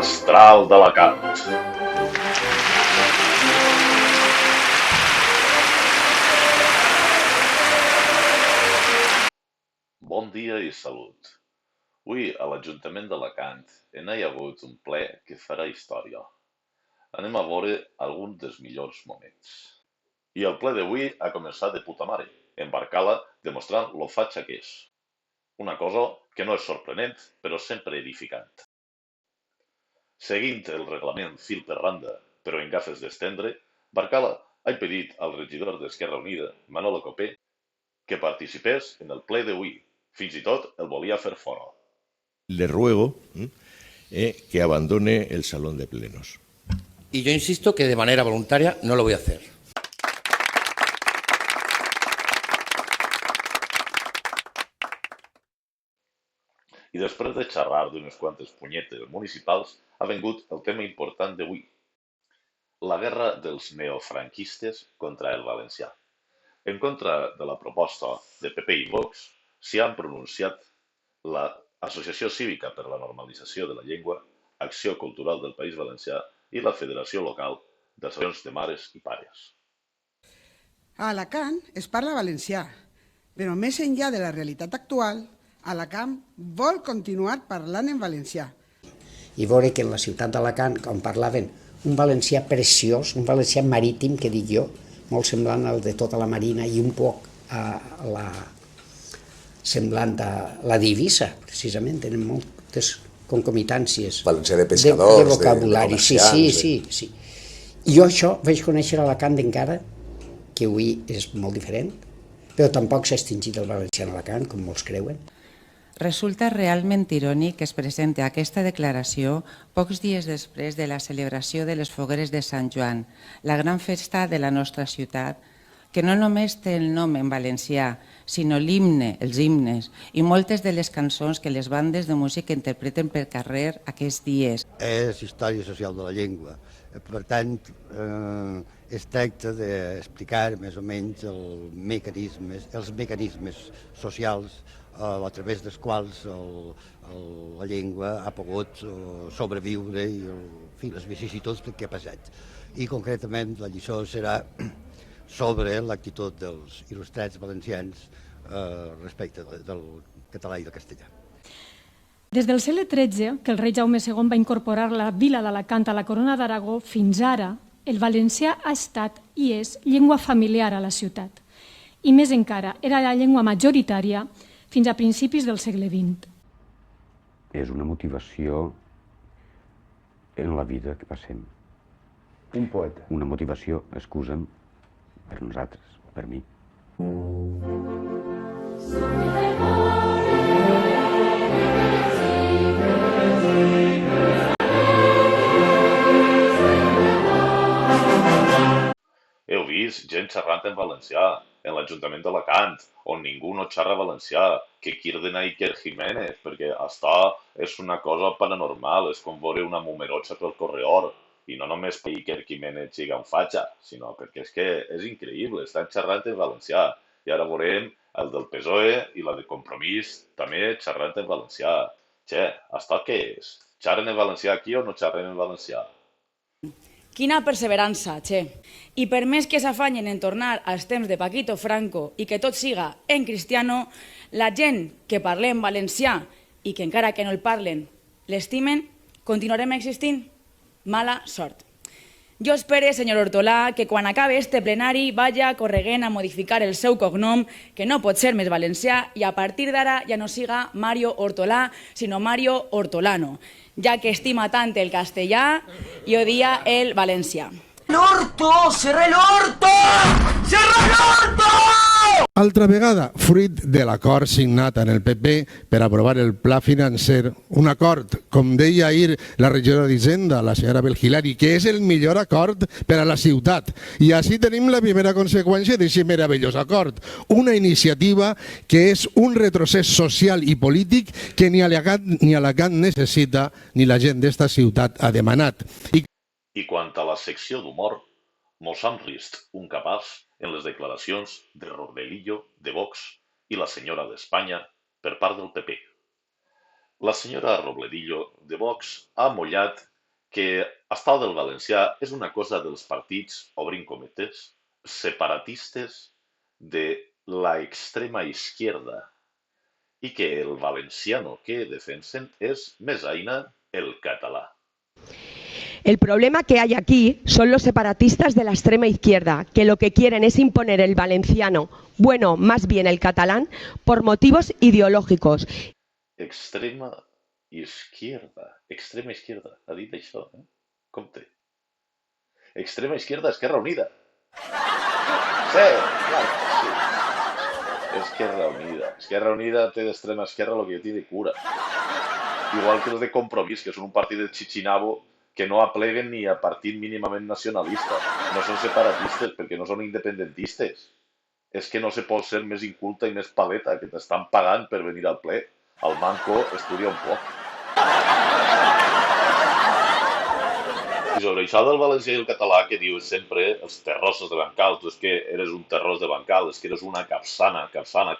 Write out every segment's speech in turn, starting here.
L'Astral d'Alacant. Bon dia i salut. Avui a l'Ajuntament d'Alacant hi ha hagut un ple que farà història. Anem a veure alguns dels millors moments. I el ple d'avui ha començat de puta mare, embarcant-la demostrant lo fatxa que és. Una cosa que no és sorprenent, però sempre edificant. Seguint el reglament fil per randa, però en gafes d'estendre, Barcala ha impedit al regidor d'Esquerra Unida, Manolo Copé, que participés en el ple d'avui. Fins i tot el volia fer fora. Le ruego que abandone el salón de plenos. Y yo insisto que de manera voluntaria no lo voy a hacer. I després de xerrar d'unes quantes punyetes municipals, ha vengut el tema important d'avui. La guerra dels neofranquistes contra el valencià. En contra de la proposta de PP i Vox, s'hi han pronunciat l'Associació Cívica per la Normalització de la Llengua, Acció Cultural del País Valencià i la Federació Local d'Associacions de Mares i Pares. A Alacant es parla valencià, però més enllà de la realitat actual, Alacant vol continuar parlant en valencià. I veure que en la ciutat d'Alacant, com parlaven, un valencià preciós, un valencià marítim, que dic jo, molt semblant al de tota la Marina i un poc semblant a la d'Eivissa, precisament, tenen moltes concomitàncies. Valencià de pescadors, de vocabulari, sí. I jo això vaig conèixer a Alacant encara, que avui és molt diferent, però tampoc s'ha extingit el valencià a Alacant, com molts creuen. Resulta realment irònic que es presenti aquesta declaració pocs dies després de la celebració de les fogueres de Sant Joan, la gran festa de la nostra ciutat, que no només té el nom en valencià, sinó l'himne, els himnes i moltes de les cançons que les bandes de música interpreten per carrer aquests dies. És història social de la llengua. Per tant, es tracta d'explicar més o menys els mecanismes socials a través dels quals la llengua ha pogut sobreviure i les vicissituds que ha passat. I concretament la lliçó serà sobre l'actitud dels il·lustrats valencians respecte del català i del castellà. Des del segle XIII, que el rei Jaume II va incorporar la vila d'Alacant a la Corona d'Aragó, fins ara el valencià ha estat i és llengua familiar a la ciutat. I més encara, era la llengua majoritària fins a principis del segle XX. És una motivació en la vida que passem. Un poeta. Una motivació, excusa'm, per nosaltres, per mi. Heu vist gent xerrant en valencià, en l'Ajuntament d'Alacant, on ningú no xerra valencià, que quirden a Iker Jiménez, perquè està és una cosa paranormal, és com veure una mumerotxa pel correor, i no només per Iker Jiménez siga un fatxa, sinó perquè és que és increïble, estan xerrant en valencià, i ara veurem el del PSOE i la de Compromís també xerrant en valencià. Che, això què és? Xerren en valencià aquí o no xerren en valencià? Quina perseverança, che. I per més que s'afanyen en tornar als temps de Paquito Franco i que tot siga en cristiano, la gent que parlem valencià i que encara que no el parlen l'estimen, continuarem existint? Mala sort. Jo espero, senyor Hortolà, que quan acabe este plenari vaya corregent a modificar el seu cognom, que no pot ser més valencià, i a partir d'ara ja no siga Mario Hortolà, sinó Mario Hortolano, ja que estima tant el castellà i odia el valencià. L'orto! Serra l'orto! Serra l'orto! Altra vegada, fruit de l'acord signat en el PP per aprovar el pla financer, un acord, com deia ahir la regidora d'Hisenda, la senyora Belgilari, que és el millor acord per a la ciutat. I així tenim la primera conseqüència d'aquest meravellós acord. Una iniciativa que és un retrocés social i polític que ni Alacant necessita ni la gent d'esta ciutat ha demanat. I quant a la secció d'humor, mos hem vist un capaç en les declaracions de Robledillo, de Vox, i la senyora d'Espanya per part del PP. La senyora Robledillo, de Vox, ha mollat que estar del valencià és una cosa dels partits, obrin cometes, separatistes de la extrema izquierda i que el valenciano que defensen és més aina el català. El problema que hay aquí son los separatistas de la extrema izquierda, que lo que quieren es imponer el valenciano, bueno, más bien el catalán, por motivos ideológicos. Extrema izquierda, ha dit això, eh? Compte. Extrema izquierda, Esquerra Unida. Sí, clar, sí. Esquerra Unida té d'extrema esquerra el que jo té de cura. Igual que els de Compromís, que són un partit de xichinabo que no apleguen ni a partit mínimament nacionalista. No són separatistes perquè no són independentistes. És que no se pot ser més inculta i més paleta, que t'estan pagant per venir al ple. El manco estudia un poc. I sobre això del valencià i el català que dius sempre, els terrossos de bancal, tu és que eres un terrós de bancal, és que eres una capsana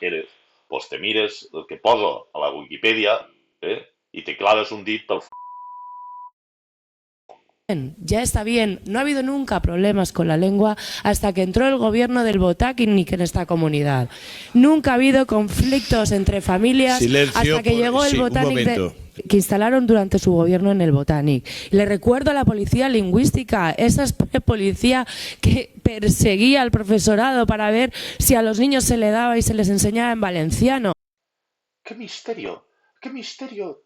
que eres, doncs te mires el que poso a la Wikipedia i te claves un dit pel Ya está bien, no ha habido nunca problemas con la lengua hasta que entró el gobierno del Botánic en esta comunidad. Nunca ha habido conflictos entre familias hasta que llegó el Botánic que instalaron durante su gobierno en el Botánic. Le recuerdo a la policía lingüística, esa policía que perseguía al profesorado para ver si a los niños se le daba y se les enseñaba en valenciano. ¡Qué misterio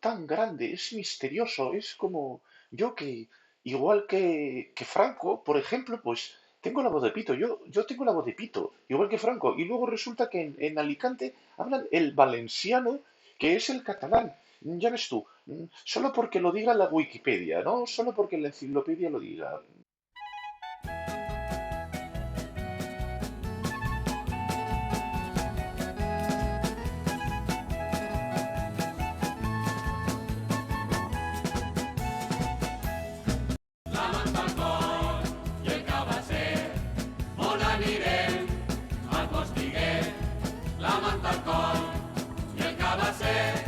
tan grande! Es misterioso, es como yo que... Igual que Franco, por ejemplo, pues tengo la voz de pito. Yo tengo la voz de pito, igual que Franco. Y luego resulta que en Alicante hablan el valenciano, que es el catalán. Ya ves tú, solo porque lo diga la Wikipedia, ¿no? Solo porque la enciclopedia lo diga. La manta al coll i el cabasser